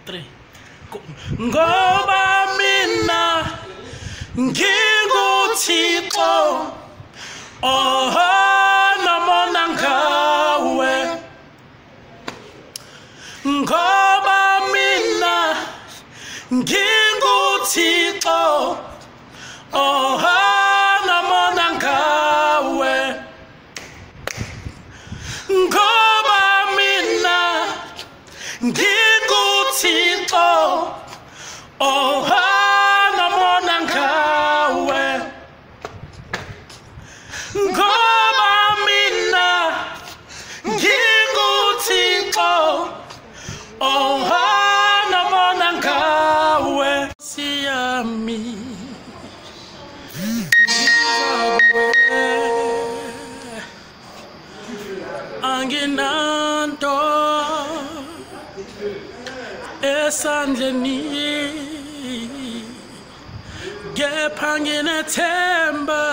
3 ngoba mina nginguThixo namona ngawe ngoba mina nginguThixo namona ngawe ngoba mina nginguThixo namona ngawe ngoba mina nginguThixo namona ngawe siyami anginanto esandleni kepha nginethemba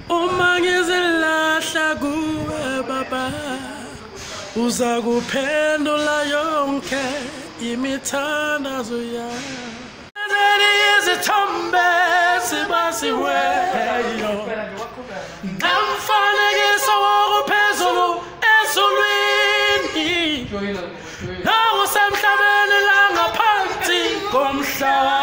uma ngizilahla kuwe baba uza kuphendula yonke imithandazo yami izithombe sibasiweyo namfanekiso wokuphezulu ezulwini nakusemhlabeni langaphansi komhlaba